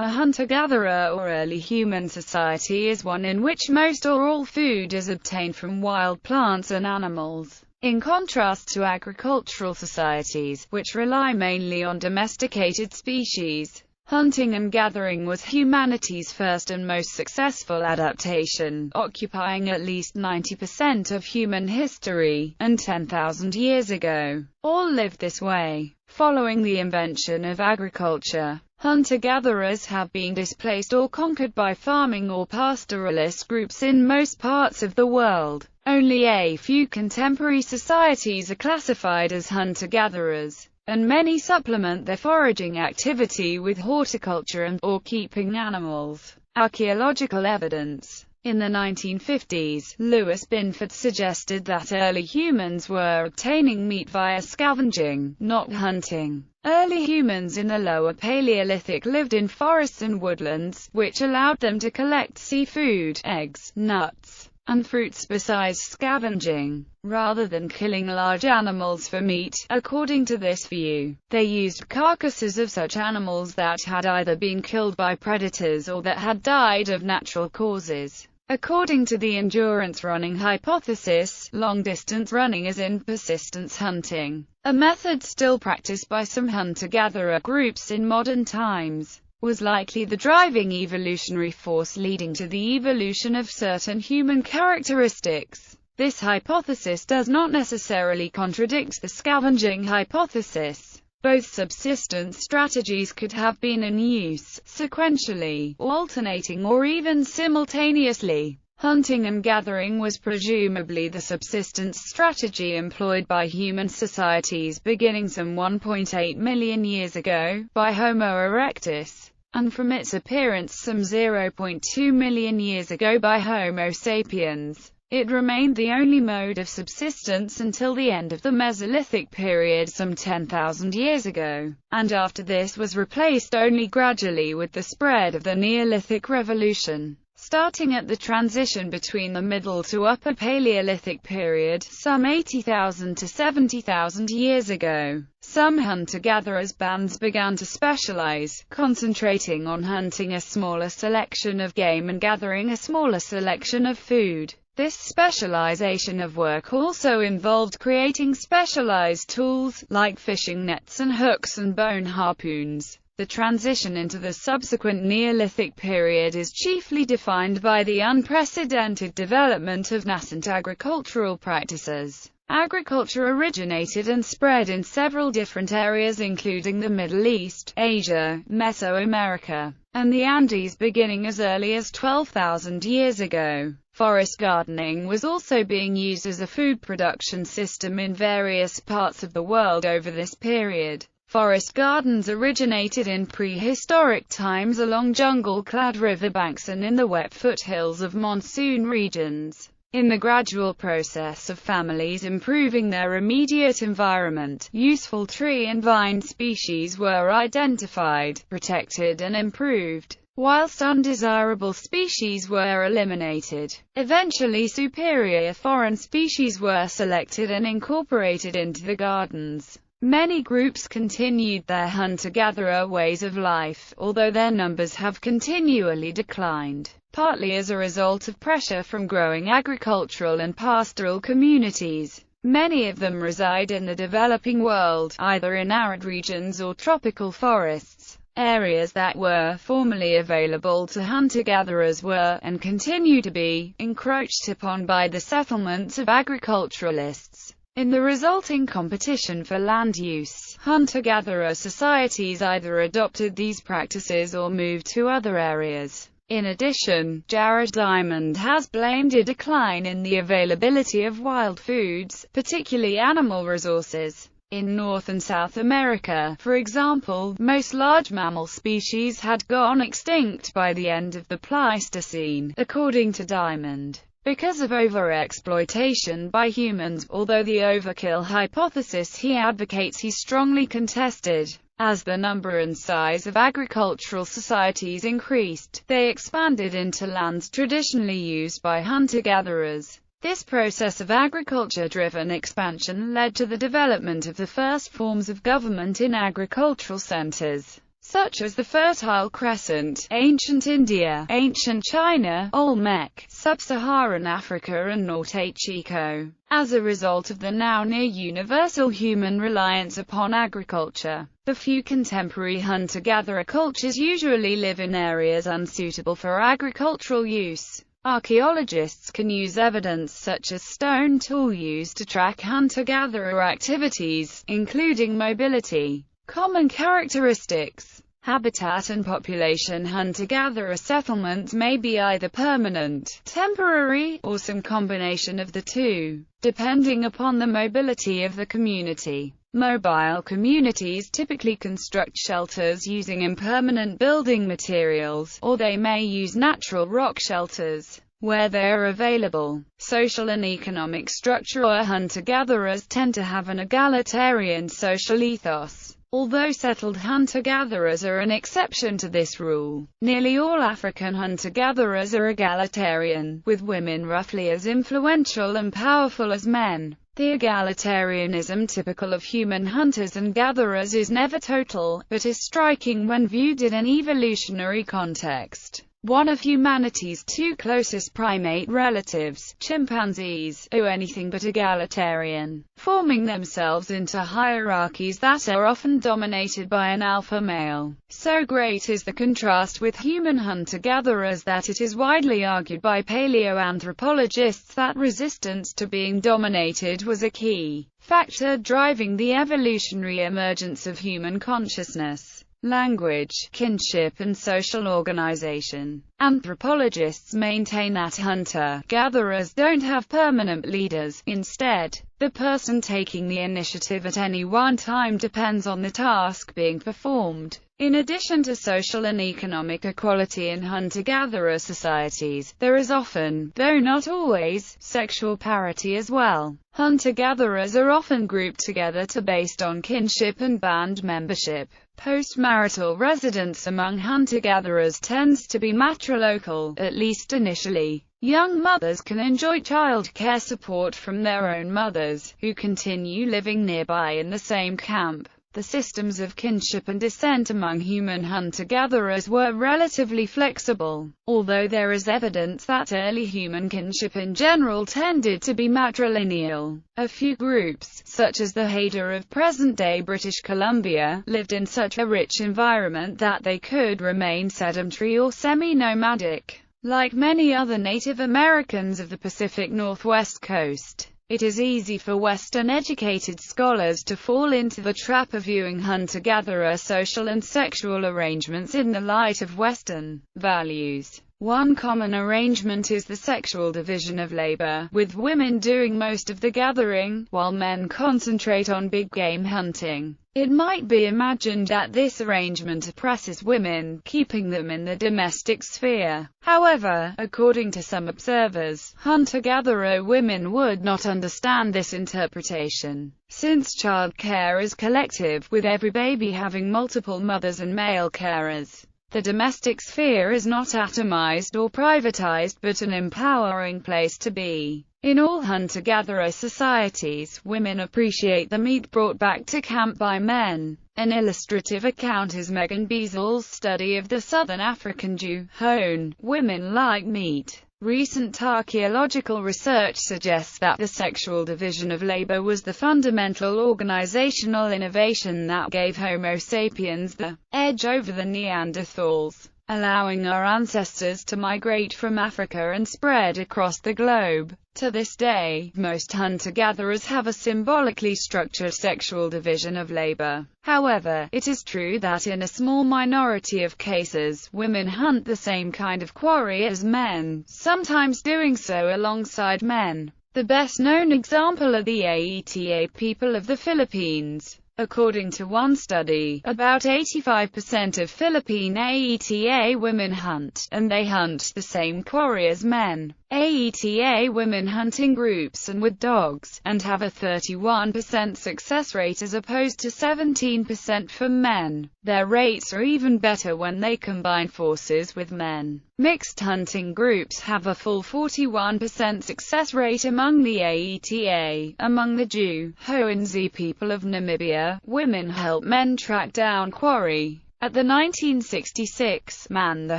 A hunter-gatherer or early human society is one in which most or all food is obtained from wild plants and animals. In contrast to agricultural societies, which rely mainly on domesticated species, hunting and gathering was humanity's first and most successful adaptation, occupying at least 90% of human history, and 10,000 years ago, all lived this way. Following the invention of agriculture, hunter-gatherers have been displaced or conquered by farming or pastoralist groups in most parts of the world. Only a few contemporary societies are classified as hunter-gatherers, and many supplement their foraging activity with horticulture and/or keeping animals. Archaeological evidence. In the 1950s, Louis Binford suggested that early humans were obtaining meat via scavenging, not hunting. Early humans in the Lower Paleolithic lived in forests and woodlands, which allowed them to collect seafood, eggs, nuts, and fruits besides scavenging, rather than killing large animals for meat. According to this view, they used carcasses of such animals that had either been killed by predators or that had died of natural causes. According to the endurance running hypothesis, long-distance running is in persistence hunting, a method still practiced by some hunter-gatherer groups in modern times, was likely the driving evolutionary force leading to the evolution of certain human characteristics. This hypothesis does not necessarily contradict the scavenging hypothesis. Both subsistence strategies could have been in use, sequentially, alternating or even simultaneously. Hunting and gathering was presumably the subsistence strategy employed by human societies beginning some 1.8 million years ago, by Homo erectus, and from its appearance some 0.2 million years ago by Homo sapiens. It remained the only mode of subsistence until the end of the Mesolithic period some 10,000 years ago, and after this was replaced only gradually with the spread of the Neolithic Revolution. Starting at the transition between the Middle to Upper Paleolithic period, some 80,000 to 70,000 years ago, some hunter-gatherers bands began to specialize, concentrating on hunting a smaller selection of game and gathering a smaller selection of food. This specialization of work also involved creating specialized tools, like fishing nets and hooks and bone harpoons. The transition into the subsequent Neolithic period is chiefly defined by the unprecedented development of nascent agricultural practices. Agriculture originated and spread in several different areas including the Middle East, Asia, Mesoamerica, and the Andes beginning as early as 12,000 years ago. Forest gardening was also being used as a food production system in various parts of the world over this period. Forest gardens originated in prehistoric times along jungle-clad riverbanks and in the wet foothills of monsoon regions. In the gradual process of families improving their immediate environment, useful tree and vine species were identified, protected and improved, whilst undesirable species were eliminated. Eventually superior foreign species were selected and incorporated into the gardens. Many groups continued their hunter-gatherer ways of life, although their numbers have continually declined, partly as a result of pressure from growing agricultural and pastoral communities. Many of them reside in the developing world, either in arid regions or tropical forests. Areas that were formerly available to hunter-gatherers were, and continue to be, encroached upon by the settlements of agriculturalists. In the resulting competition for land use, hunter-gatherer societies either adopted these practices or moved to other areas. In addition, Jared Diamond has blamed a decline in the availability of wild foods, particularly animal resources. In North and South America, for example, most large mammal species had gone extinct by the end of the Pleistocene, according to Diamond, because of overexploitation by humans, although the overkill hypothesis he advocates he strongly contested. As the number and size of agricultural societies increased, they expanded into lands traditionally used by hunter-gatherers. This process of agriculture-driven expansion led to the development of the first forms of government in agricultural centers. such as the Fertile Crescent, ancient India, ancient China, Olmec, sub-Saharan Africa and Norte Chico. As a result of the now near-universal human reliance upon agriculture, the few contemporary hunter-gatherer cultures usually live in areas unsuitable for agricultural use. Archaeologists can use evidence such as stone tool use to track hunter-gatherer activities, including mobility, common characteristics, habitat and population. Hunter-gatherer settlements may be either permanent, temporary, or some combination of the two, depending upon the mobility of the community. Mobile communities typically construct shelters using impermanent building materials, or they may use natural rock shelters where they are available. Social and economic structure. Hunter-gatherers tend to have an egalitarian social ethos. Although settled hunter-gatherers are an exception to this rule, nearly all African hunter-gatherers are egalitarian, with women roughly as influential and powerful as men. The egalitarianism typical of human hunters and gatherers is never total, but is striking when viewed in an evolutionary context. One of humanity's two closest primate relatives, chimpanzees, are anything but egalitarian, forming themselves into hierarchies that are often dominated by an alpha male. So great is the contrast with human hunter-gatherers that it is widely argued by paleoanthropologists that resistance to being dominated was a key factor driving the evolutionary emergence of human consciousness. Language, kinship and social organization. Anthropologists maintain that hunter-gatherers don't have permanent leaders. Instead, the person taking the initiative at any one time depends on the task being performed. In addition to social and economic equality in hunter-gatherer societies, there is often, though not always, sexual parity as well. Hunter-gatherers are often grouped together based on kinship and band membership. Post-marital residence among hunter-gatherers tends to be matrilocal, at least initially. Young mothers can enjoy child care support from their own mothers, who continue living nearby in the same camp. The systems of kinship and descent among human hunter-gatherers were relatively flexible, although there is evidence that early human kinship in general tended to be matrilineal. A few groups, such as the Haida of present-day British Columbia, lived in such a rich environment that they could remain sedentary or semi-nomadic. Like many other Native Americans of the Pacific Northwest coast, it is easy for Western-educated scholars to fall into the trap of viewing hunter-gatherer social and sexual arrangements in the light of Western values. One common arrangement is the sexual division of labor, with women doing most of the gathering, while men concentrate on big game hunting. It might be imagined that this arrangement oppresses women, keeping them in the domestic sphere. However, according to some observers, hunter-gatherer women would not understand this interpretation, since child care is collective, with every baby having multiple mothers and male carers. The domestic sphere is not atomized or privatized but an empowering place to be. In all hunter-gatherer societies, women appreciate the meat brought back to camp by men. An illustrative account is Megan Beasel's study of the southern African Jew, Hone. Women like meat. Recent archaeological research suggests that the sexual division of labor was the fundamental organizational innovation that gave Homo sapiens the edge over the Neanderthals, allowing our ancestors to migrate from Africa and spread across the globe. To this day, most hunter-gatherers have a symbolically structured sexual division of labor. However, it is true that in a small minority of cases, women hunt the same kind of quarry as men, sometimes doing so alongside men. The best-known example are the Aeta people of the Philippines. According to one study, about 85% of Philippine Aeta women hunt, and they hunt the same quarry as men. Aeta women hunt in groups and with dogs, and have a 31% success rate as opposed to 17% for men. Their rates are even better when they combine forces with men. Mixed hunting groups have a full 41% success rate among the Aeta. Among the Jew, Hoanzi people of Namibia, women help men track down quarry. At the 1966 Man the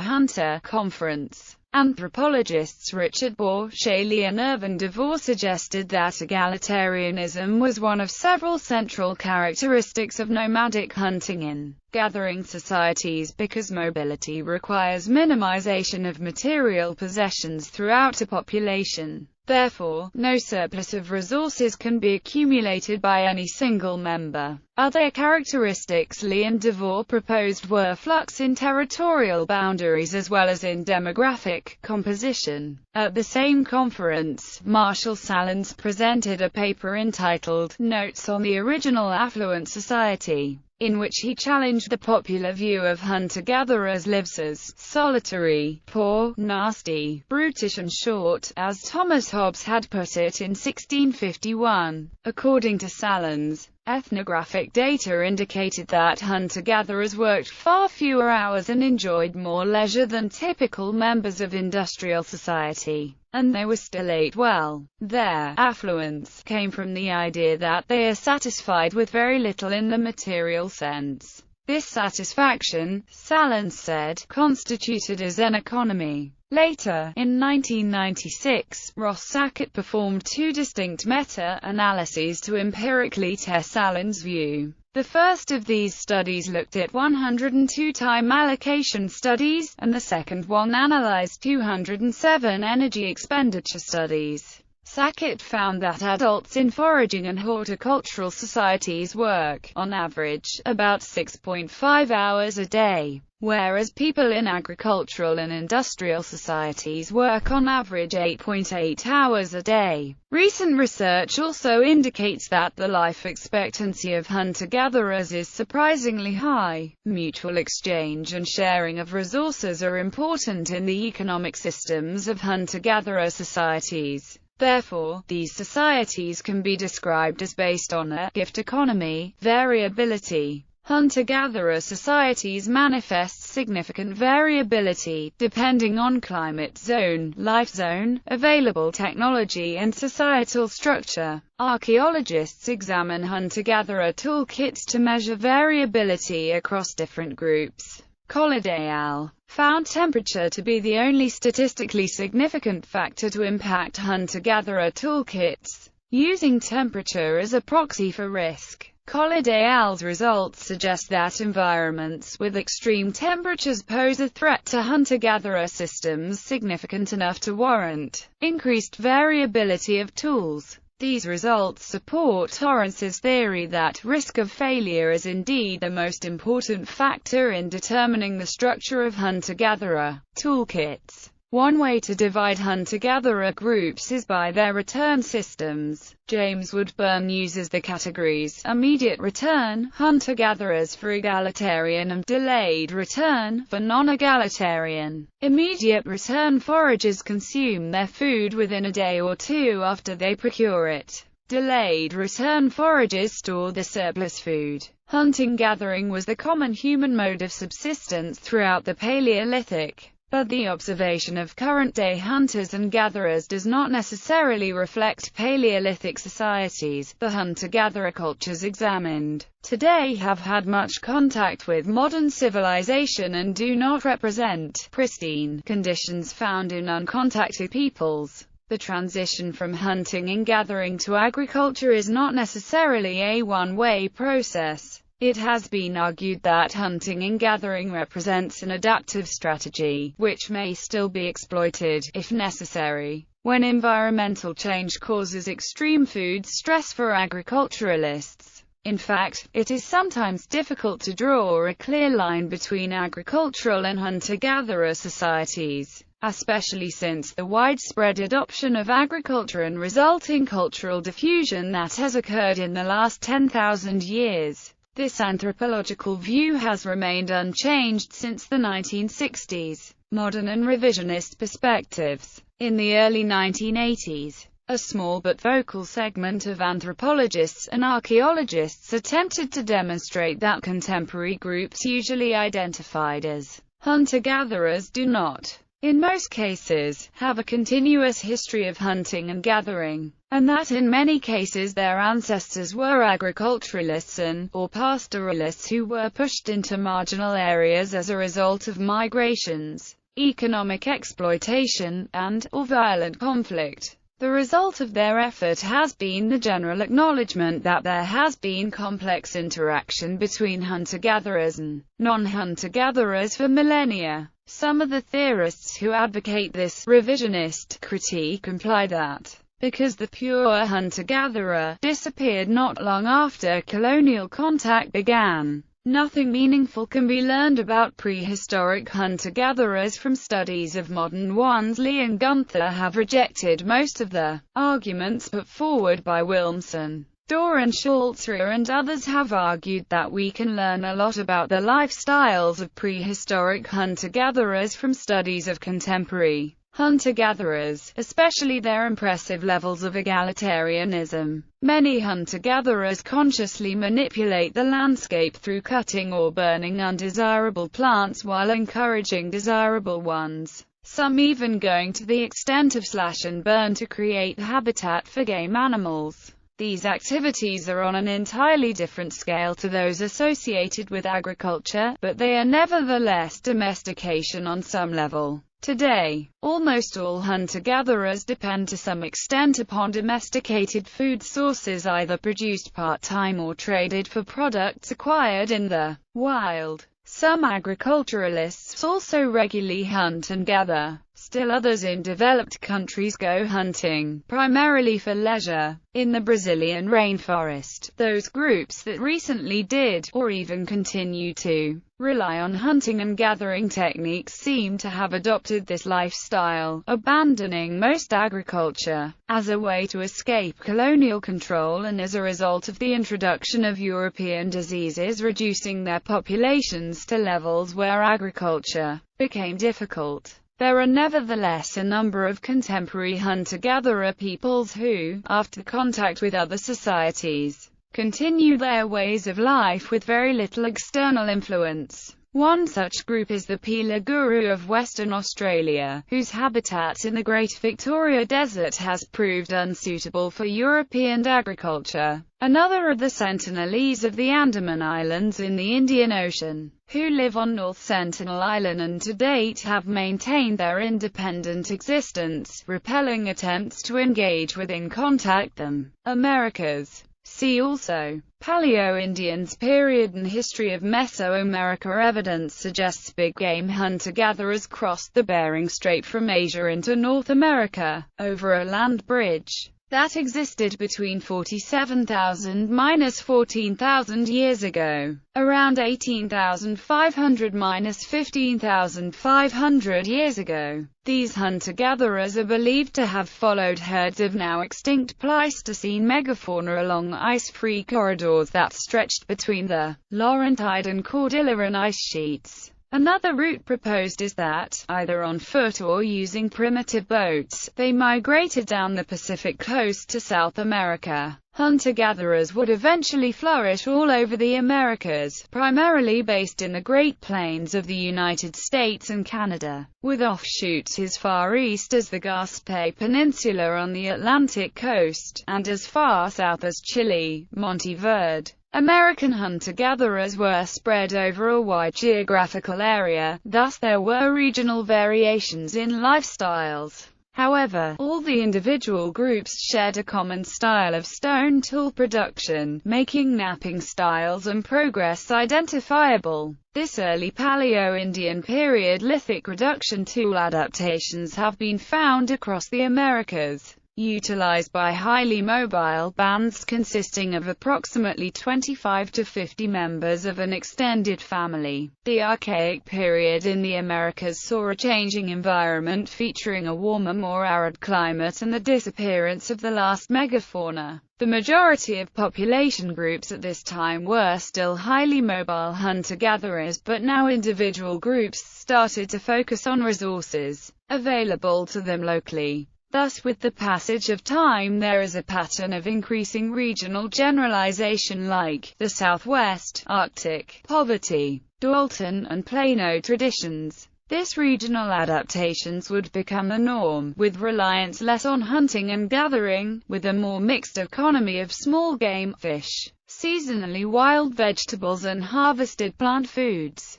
Hunter Conference, anthropologists Richard Bohr, Shaley and Irvin DeVore suggested that egalitarianism was one of several central characteristics of nomadic hunting in gathering societies because mobility requires minimization of material possessions throughout a population. Therefore, no surplus of resources can be accumulated by any single member. Other characteristics Lee and DeVore proposed were flux in territorial boundaries as well as in demographic composition. At the same conference, Marshall Sahlins presented a paper entitled Notes on the Original Affluent Society, in which he challenged the popular view of hunter-gatherers' lives as solitary, poor, nasty, brutish and short, as Thomas Hobbes had put it in 1651. According to Sahlins, ethnographic data indicated that hunter-gatherers worked far fewer hours and enjoyed more leisure than typical members of industrial society, and they still ate well. Their affluence came from the idea that they are satisfied with very little in the material sense. This satisfaction, Sahlins said, constituted a Zen economy. Later, in 1996, Ross Sackett performed two distinct meta-analyses to empirically test Sahlins' view. The first of these studies looked at 102 time allocation studies, and the second one analyzed 207 energy expenditure studies. Sackett found that adults in foraging and horticultural societies work, on average, about 6.5 hours a day, whereas people in agricultural and industrial societies work on average 8.8 hours a day. Recent research also indicates that the life expectancy of hunter-gatherers is surprisingly high. Mutual exchange and sharing of resources are important in the economic systems of hunter-gatherer societies. Therefore, these societies can be described as based on a gift economy, variability. Hunter-gatherer societies manifest significant variability, depending on climate zone, life zone, available technology and societal structure. Archaeologists examine hunter-gatherer toolkits to measure variability across different groups. Collard et al. Found temperature to be the only statistically significant factor to impact hunter-gatherer toolkits, using temperature as a proxy for risk. Collard et al.'s results suggest that environments with extreme temperatures pose a threat to hunter-gatherer systems significant enough to warrant increased variability of tools. These results support Torrance's theory that risk of failure is indeed the most important factor in determining the structure of hunter-gatherer toolkits. One way to divide hunter-gatherer groups is by their return systems. James Woodburn uses the categories immediate return hunter-gatherers for egalitarian and delayed return for non-egalitarian. Immediate return foragers consume their food within a day or two after they procure it. Delayed return foragers store the surplus food. Hunting-gathering was the common human mode of subsistence throughout the Paleolithic. But the observation of current-day hunters and gatherers does not necessarily reflect Paleolithic societies. The hunter-gatherer cultures examined today have had much contact with modern civilization and do not represent pristine conditions found in uncontacted peoples. The transition from hunting and gathering to agriculture is not necessarily a one-way process. It has been argued that hunting and gathering represents an adaptive strategy, which may still be exploited, if necessary, when environmental change causes extreme food stress for agriculturalists. In fact, it is sometimes difficult to draw a clear line between agricultural and hunter-gatherer societies, especially since the widespread adoption of agriculture and resulting cultural diffusion that has occurred in the last 10,000 years. This anthropological view has remained unchanged since the 1960s. Modern and revisionist perspectives. In the early 1980s, a small but vocal segment of anthropologists and archaeologists attempted to demonstrate that contemporary groups usually identified as hunter-gatherers do not in most cases, have a continuous history of hunting and gathering, and that in many cases their ancestors were agriculturalists or pastoralists who were pushed into marginal areas as a result of migrations, economic exploitation, and/or violent conflict. The result of their effort has been the general acknowledgement that there has been complex interaction between hunter-gatherers and non-hunter-gatherers for millennia. Some of the theorists who advocate this revisionist critique imply that, because the pure hunter-gatherer disappeared not long after colonial contact began, nothing meaningful can be learned about prehistoric hunter-gatherers from studies of modern ones. Lee and Gunther have rejected most of the arguments put forward by Wilmsen. Doran Schultzer and others have argued that we can learn a lot about the lifestyles of prehistoric hunter-gatherers from studies of contemporary hunter-gatherers, especially their impressive levels of egalitarianism. Many hunter-gatherers consciously manipulate the landscape through cutting or burning undesirable plants while encouraging desirable ones, some even going to the extent of slash and burn to create habitat for game animals. These activities are on an entirely different scale to those associated with agriculture, but they are nevertheless domestication on some level. Today, almost all hunter-gatherers depend to some extent upon domesticated food sources either produced part-time or traded for products acquired in the wild. Some agriculturalists also regularly hunt and gather. Still others in developed countries go hunting, primarily for leisure. In the Brazilian rainforest, those groups that recently did, or even continue to, rely on hunting and gathering techniques seem to have adopted this lifestyle, abandoning most agriculture, as a way to escape colonial control and as a result of the introduction of European diseases reducing their populations to levels where agriculture became difficult. There are nevertheless a number of contemporary hunter-gatherer peoples who, after contact with other societies, continue their ways of life with very little external influence. One such group is the Pila Guru of Western Australia, whose habitat in the Great Victoria Desert has proved unsuitable for European agriculture. Another are the Sentinelese of the Andaman Islands in the Indian Ocean, who live on North Sentinel Island and to date have maintained their independent existence, repelling attempts to engage with and contact them. Americas. See also, Paleo-Indians period and history of Mesoamerica. Evidence suggests big game hunter-gatherers crossed the Bering Strait from Asia into North America, over a land bridge that existed between 47,000–14,000 years ago, around 18,500–15,500 years ago. These hunter-gatherers are believed to have followed herds of now extinct Pleistocene megafauna along ice-free corridors that stretched between the Laurentide and Cordilleran ice sheets. Another route proposed is that, either on foot or using primitive boats, they migrated down the Pacific coast to South America. Hunter-gatherers would eventually flourish all over the Americas, primarily based in the Great Plains of the United States and Canada, with offshoots as far east as the Gaspe Peninsula on the Atlantic coast, and as far south as Chile, Monte Verde. American hunter-gatherers were spread over a wide geographical area, thus there were regional variations in lifestyles. However, all the individual groups shared a common style of stone tool production, making knapping styles and progress identifiable. This early Paleo-Indian period lithic reduction tool adaptations have been found across the Americas, utilized by highly mobile bands consisting of approximately 25 to 50 members of an extended family. The Archaic period in the Americas saw a changing environment featuring a warmer, more arid climate and the disappearance of the last megafauna. The majority of population groups at this time were still highly mobile hunter-gatherers, but now individual groups started to focus on resources available to them locally. Thus, with the passage of time there is a pattern of increasing regional generalization like the Southwest, Arctic, poverty, Dalton and Plano traditions. This regional adaptations would become the norm, with reliance less on hunting and gathering, with a more mixed economy of small game, fish, seasonally wild vegetables and harvested plant foods.